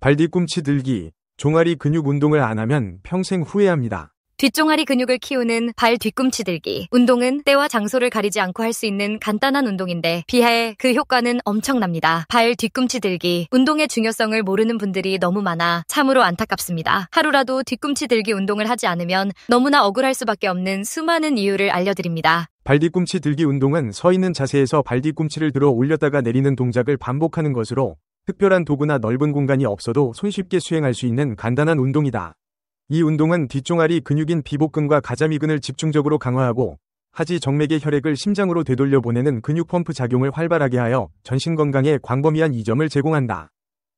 발 뒤꿈치 들기, 종아리 근육 운동을 안 하면 평생 후회합니다. 뒷종아리 근육을 키우는 발 뒤꿈치 들기. 운동은 때와 장소를 가리지 않고 할 수 있는 간단한 운동인데 비해 그 효과는 엄청납니다. 발 뒤꿈치 들기. 운동의 중요성을 모르는 분들이 너무 많아 참으로 안타깝습니다. 하루라도 뒤꿈치 들기 운동을 하지 않으면 너무나 억울할 수밖에 없는 수많은 이유를 알려드립니다. 발 뒤꿈치 들기 운동은 서 있는 자세에서 발 뒤꿈치를 들어 올렸다가 내리는 동작을 반복하는 것으로 특별한 도구나 넓은 공간이 없어도 손쉽게 수행할 수 있는 간단한 운동이다. 이 운동은 뒷종아리 근육인 비복근과 가자미근을 집중적으로 강화하고 하지 정맥의 혈액을 심장으로 되돌려 보내는 근육 펌프 작용을 활발하게 하여 전신 건강에 광범위한 이점을 제공한다.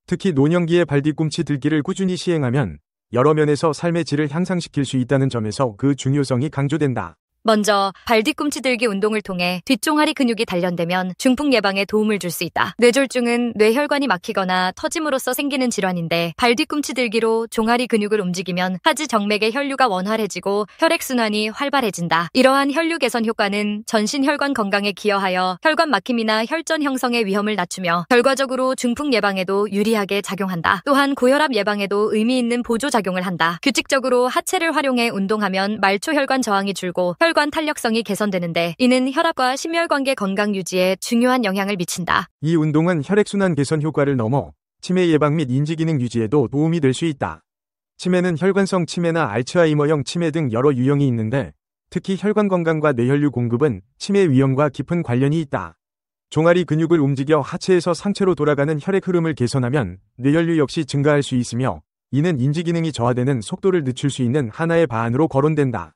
특히 노년기에 발 뒤꿈치 들기를 꾸준히 시행하면 여러 면에서 삶의 질을 향상시킬 수 있다는 점에서 그 중요성이 강조된다. 먼저 발 뒤꿈치 들기 운동을 통해 뒷종아리 근육이 단련되면 중풍 예방에 도움을 줄 수 있다. 뇌졸중은 뇌혈관이 막히거나 터짐으로써 생기는 질환인데 발 뒤꿈치 들기로 종아리 근육을 움직이면 하지 정맥의 혈류가 원활해지고 혈액순환이 활발해진다. 이러한 혈류 개선 효과는 전신 혈관 건강에 기여하여 혈관 막힘이나 혈전 형성의 위험을 낮추며 결과적으로 중풍 예방에도 유리하게 작용한다. 또한 고혈압 예방에도 의미 있는 보조작용을 한다. 규칙적으로 하체를 활용해 운동하면 말초 혈관 저항이 줄고 혈관 탄력성이 개선되는데 이는 혈압과 심혈관계 건강 유지에 중요한 영향을 미친다. 이 운동은 혈액순환 개선 효과를 넘어 치매 예방 및 인지기능 유지에도 도움이 될 수 있다. 치매는 혈관성 치매나 알츠하이머형 치매 등 여러 유형이 있는데 특히 혈관 건강과 뇌혈류 공급은 치매 위험과 깊은 관련이 있다. 종아리 근육을 움직여 하체에서 상체로 돌아가는 혈액 흐름을 개선하면 뇌혈류 역시 증가할 수 있으며 이는 인지기능이 저하되는 속도를 늦출 수 있는 하나의 방안으로 거론된다.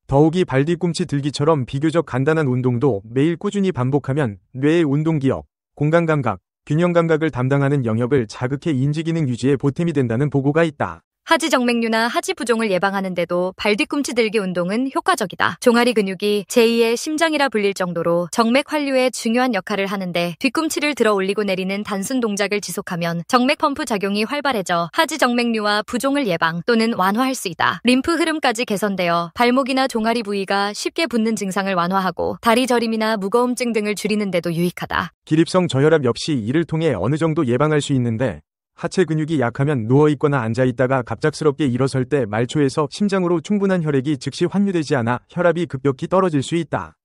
더욱이 발 뒤꿈치 들기처럼 비교적 간단한 운동도 매일 꾸준히 반복하면 뇌의 운동기억, 공간감각, 균형감각을 담당하는 영역을 자극해 인지기능 유지에 보탬이 된다는 보고가 있다. 하지 정맥류나 하지 부종을 예방하는 데도 발 뒤꿈치 들기 운동은 효과적이다. 종아리 근육이 제2의 심장이라 불릴 정도로 정맥 환류에 중요한 역할을 하는데 뒤꿈치를 들어 올리고 내리는 단순 동작을 지속하면 정맥 펌프 작용이 활발해져 하지 정맥류와 부종을 예방 또는 완화할 수 있다. 림프 흐름까지 개선되어 발목이나 종아리 부위가 쉽게 붓는 증상을 완화하고 다리 저림이나 무거움증 등을 줄이는 데도 유익하다. 기립성 저혈압 역시 이를 통해 어느 정도 예방할 수 있는데 하체 근육이 약하면 누워있거나 앉아있다가 갑작스럽게 일어설 때 말초에서 심장으로 충분한 혈액이 즉시 환류되지 않아 혈압이 급격히 떨어질 수 있다.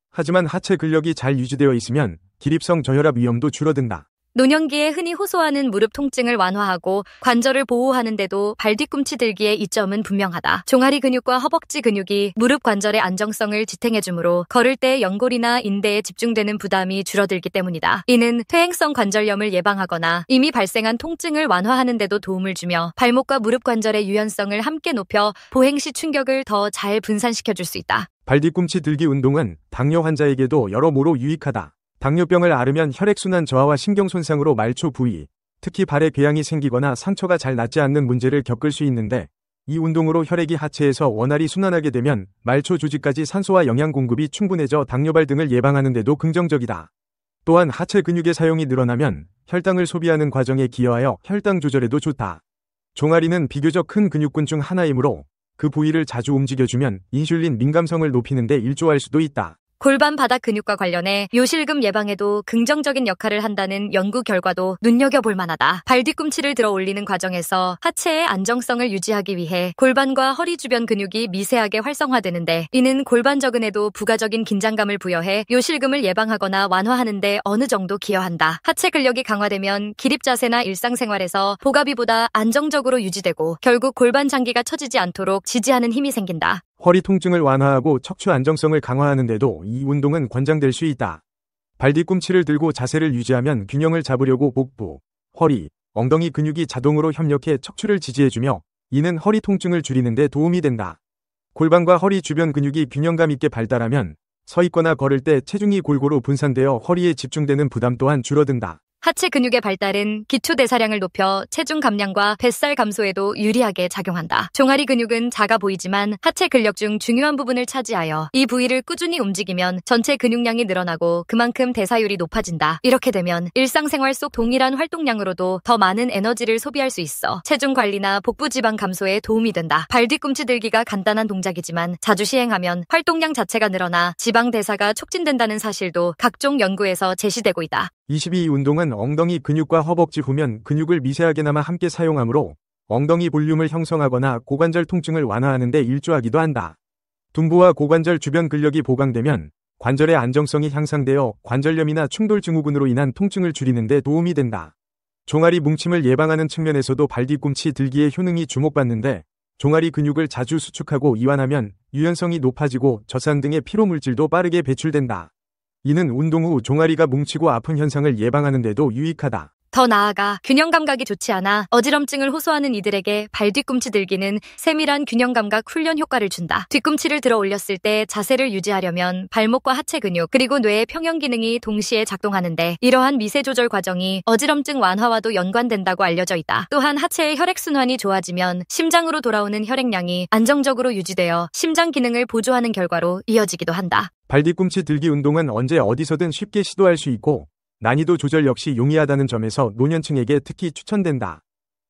하지만 하체 근력이 잘 유지되어 있으면 기립성 저혈압 위험도 줄어든다. 노년기에 흔히 호소하는 무릎 통증을 완화하고 관절을 보호하는 데도 발 뒤꿈치 들기의 이점은 분명하다. 종아리 근육과 허벅지 근육이 무릎 관절의 안정성을 지탱해주므로 걸을 때 연골이나 인대에 집중되는 부담이 줄어들기 때문이다. 이는 퇴행성 관절염을 예방하거나 이미 발생한 통증을 완화하는 데도 도움을 주며 발목과 무릎 관절의 유연성을 함께 높여 보행 시 충격을 더 잘 분산시켜줄 수 있다. 발 뒤꿈치 들기 운동은 당뇨 환자에게도 여러모로 유익하다. 당뇨병을 앓으면 혈액순환 저하와 신경 손상으로 말초 부위, 특히 발에 궤양이 생기거나 상처가 잘 낫지 않는 문제를 겪을 수 있는데 이 운동으로 혈액이 하체에서 원활히 순환하게 되면 말초 조직까지 산소와 영양 공급이 충분해져 당뇨발 등을 예방하는 데도 긍정적이다. 또한 하체 근육의 사용이 늘어나면 혈당을 소비하는 과정에 기여하여 혈당 조절에도 좋다. 종아리는 비교적 큰 근육군 중 하나이므로 그 부위를 자주 움직여주면 인슐린 민감성을 높이는 데 일조할 수도 있다. 골반 바닥 근육과 관련해 요실금 예방에도 긍정적인 역할을 한다는 연구 결과도 눈여겨볼 만하다. 발 뒤꿈치를 들어 올리는 과정에서 하체의 안정성을 유지하기 위해 골반과 허리 주변 근육이 미세하게 활성화되는데 이는 골반 저근에도 부가적인 긴장감을 부여해 요실금을 예방하거나 완화하는 데 어느 정도 기여한다. 하체 근력이 강화되면 기립 자세나 일상생활에서 복압이보다 안정적으로 유지되고 결국 골반 장기가 처지지 않도록 지지하는 힘이 생긴다. 허리 통증을 완화하고 척추 안정성을 강화하는 데도 이 운동은 권장될 수 있다. 발 뒤꿈치를 들고 자세를 유지하면 균형을 잡으려고 복부, 허리, 엉덩이 근육이 자동으로 협력해 척추를 지지해주며 이는 허리 통증을 줄이는 데 도움이 된다. 골반과 허리 주변 근육이 균형감 있게 발달하면 서 있거나 걸을 때 체중이 골고루 분산되어 허리에 집중되는 부담 또한 줄어든다. 하체 근육의 발달은 기초 대사량을 높여 체중 감량과 뱃살 감소에도 유리하게 작용한다. 종아리 근육은 작아 보이지만 하체 근력 중 중요한 부분을 차지하여 이 부위를 꾸준히 움직이면 전체 근육량이 늘어나고 그만큼 대사율이 높아진다. 이렇게 되면 일상생활 속 동일한 활동량으로도 더 많은 에너지를 소비할 수 있어 체중 관리나 복부 지방 감소에 도움이 된다. 발 뒤꿈치 들기가 간단한 동작이지만 자주 시행하면 활동량 자체가 늘어나 지방 대사가 촉진된다는 사실도 각종 연구에서 제시되고 있다. 22. 운동은 엉덩이 근육과 허벅지 후면 근육을 미세하게나마 함께 사용하므로 엉덩이 볼륨을 형성하거나 고관절 통증을 완화하는 데 일조하기도 한다. 둔부와 고관절 주변 근력이 보강되면 관절의 안정성이 향상되어 관절염이나 충돌 증후군으로 인한 통증을 줄이는 데 도움이 된다. 종아리 뭉침을 예방하는 측면에서도 발뒤꿈치 들기의 효능이 주목받는데 종아리 근육을 자주 수축하고 이완하면 유연성이 높아지고 젖산 등의 피로물질도 빠르게 배출된다. 이는 운동 후 종아리가 뭉치고 아픈 현상을 예방하는 데도 유익하다. 더 나아가 균형 감각이 좋지 않아 어지럼증을 호소하는 이들에게 발 뒤꿈치 들기는 세밀한 균형 감각 훈련 효과를 준다. 뒤꿈치를 들어 올렸을 때 자세를 유지하려면 발목과 하체 근육 그리고 뇌의 평형 기능이 동시에 작동하는데 이러한 미세 조절 과정이 어지럼증 완화와도 연관된다고 알려져 있다. 또한 하체의 혈액순환이 좋아지면 심장으로 돌아오는 혈액량이 안정적으로 유지되어 심장 기능을 보조하는 결과로 이어지기도 한다. 발 뒤꿈치 들기 운동은 언제 어디서든 쉽게 시도할 수 있고 난이도 조절 역시 용이하다는 점에서 노년층에게 특히 추천된다.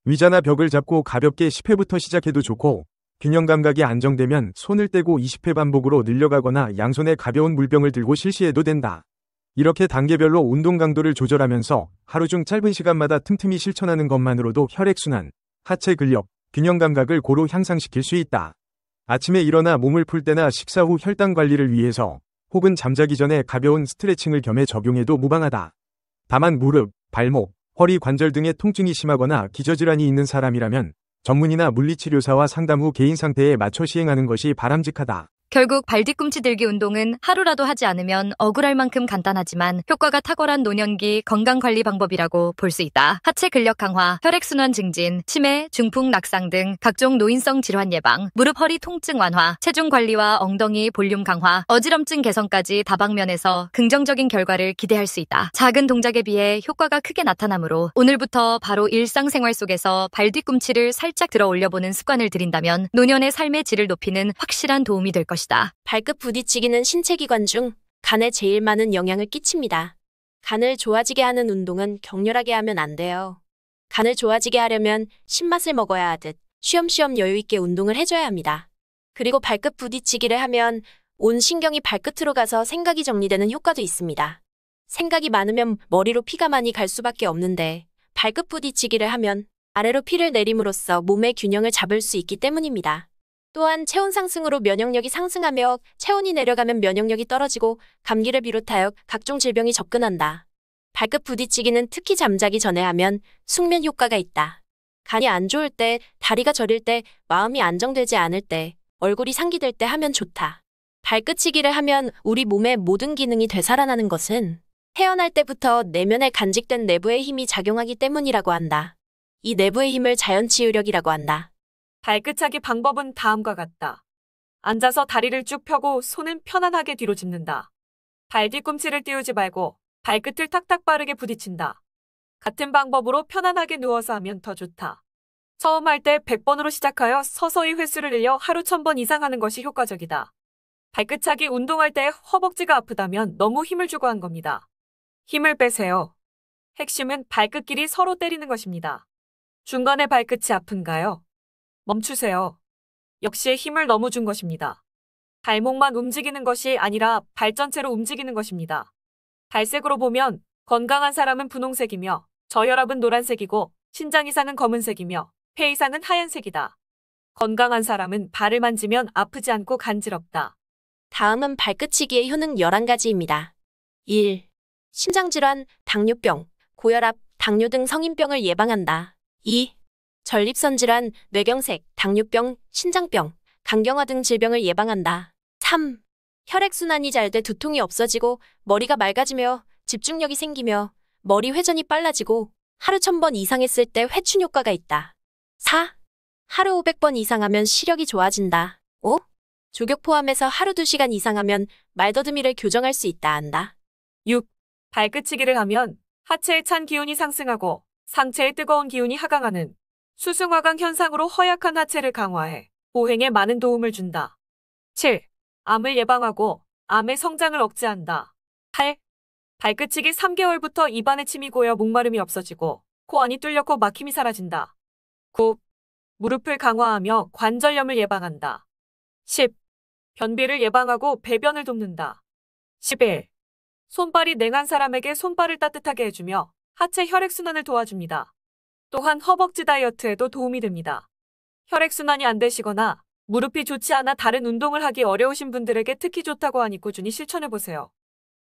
의자나 벽을 잡고 가볍게 10회부터 시작해도 좋고 균형 감각이 안정되면 손을 떼고 20회 반복으로 늘려가거나 양손에 가벼운 물병을 들고 실시해도 된다. 이렇게 단계별로 운동 강도를 조절하면서 하루 중 짧은 시간마다 틈틈이 실천하는 것만으로도 혈액순환, 하체 근력, 균형 감각을 고루 향상시킬 수 있다. 아침에 일어나 몸을 풀 때나 식사 후 혈당 관리를 위해서 혹은 잠자기 전에 가벼운 스트레칭을 겸해 적용해도 무방하다. 다만 무릎, 발목, 허리 관절 등의 통증이 심하거나 기저질환이 있는 사람이라면 전문의나 물리치료사와 상담 후 개인 상태에 맞춰 시행하는 것이 바람직하다. 결국 발 뒤꿈치 들기 운동은 하루라도 하지 않으면 억울할 만큼 간단하지만 효과가 탁월한 노년기 건강관리 방법이라고 볼 수 있다. 하체 근력 강화, 혈액순환 증진, 치매, 중풍, 낙상 등 각종 노인성 질환 예방, 무릎 허리 통증 완화, 체중 관리와 엉덩이 볼륨 강화, 어지럼증 개선까지 다방면에서 긍정적인 결과를 기대할 수 있다. 작은 동작에 비해 효과가 크게 나타나므로 오늘부터 바로 일상생활 속에서 발 뒤꿈치를 살짝 들어 올려보는 습관을 들인다면 노년의 삶의 질을 높이는 확실한 도움이 될 것이다. 발끝 부딪히기는 신체기관 중 간에 제일 많은 영향을 끼칩니다. 간을 좋아지게 하는 운동은 격렬하게 하면 안 돼요. 간을 좋아지게 하려면 신맛을 먹어야 하듯 쉬엄쉬엄 여유있게 운동을 해줘야 합니다. 그리고 발끝 부딪히기를 하면 온 신경이 발끝으로 가서 생각이 정리되는 효과도 있습니다. 생각이 많으면 머리로 피가 많이 갈 수밖에 없는데 발끝 부딪히기를 하면 아래로 피를 내림으로써 몸의 균형을 잡을 수 있기 때문입니다. 또한 체온 상승으로 면역력이 상승하며 체온이 내려가면 면역력이 떨어지고 감기를 비롯하여 각종 질병이 접근한다. 발끝 부딪히기는 특히 잠자기 전에 하면 숙면 효과가 있다. 간이 안 좋을 때, 다리가 저릴 때, 마음이 안정되지 않을 때, 얼굴이 상기될 때 하면 좋다. 발끝치기를 하면 우리 몸의 모든 기능이 되살아나는 것은 태어날 때부터 내면에 간직된 내부의 힘이 작용하기 때문이라고 한다. 이 내부의 힘을 자연치유력이라고 한다. 발끝차기 방법은 다음과 같다. 앉아서 다리를 쭉 펴고 손은 편안하게 뒤로 짚는다. 발 뒤꿈치를 띄우지 말고 발끝을 탁탁 빠르게 부딪힌다. 같은 방법으로 편안하게 누워서 하면 더 좋다. 처음 할 때 100번으로 시작하여 서서히 횟수를 늘려 하루 1000번 이상 하는 것이 효과적이다. 발끝차기 운동할 때 허벅지가 아프다면 너무 힘을 주고 한 겁니다. 힘을 빼세요. 핵심은 발끝끼리 서로 때리는 것입니다. 중간에 발끝이 아픈가요? 멈추세요. 역시 힘을 너무 준 것입니다. 발목만 움직이는 것이 아니라 발 전체로 움직이는 것입니다. 발색으로 보면 건강한 사람은 분홍색이며 저혈압은 노란색이고 신장 이상은 검은색이며 폐 이상은 하얀색이다. 건강한 사람은 발을 만지면 아프지 않고 간지럽다. 다음은 발끝치기의 효능 11가지입니다. 1. 심장질환, 당뇨병, 고혈압, 당뇨 등 성인병을 예방한다. 2. 전립선 질환, 뇌경색, 당뇨병, 신장병, 간경화 등 질병을 예방한다. 3. 혈액순환이 잘 돼 두통이 없어지고 머리가 맑아지며 집중력이 생기며 머리 회전이 빨라지고 하루 1000번 이상 했을 때 회춘 효과가 있다. 4. 하루 500번 이상 하면 시력이 좋아진다. 5. 조격 포함해서 하루 2시간 이상 하면 말더듬이를 교정할 수 있다 한다. 6. 발끝치기를 하면 하체의 찬 기운이 상승하고 상체의 뜨거운 기운이 하강하는 수승화강 현상으로 허약한 하체를 강화해 보행에 많은 도움을 준다. 7. 암을 예방하고 암의 성장을 억제한다. 8. 발끝치기 3개월부터 입안에 침이 고여 목마름이 없어지고 코 안이 뚫려 코 막힘이 사라진다. 9. 무릎을 강화하며 관절염을 예방한다. 10. 변비를 예방하고 배변을 돕는다. 11. 손발이 냉한 사람에게 손발을 따뜻하게 해주며 하체 혈액순환을 도와줍니다. 또한 허벅지 다이어트에도 도움이 됩니다. 혈액순환이 안 되시거나 무릎이 좋지 않아 다른 운동을 하기 어려우신 분들에게 특히 좋다고 하니 꾸준히 실천해보세요.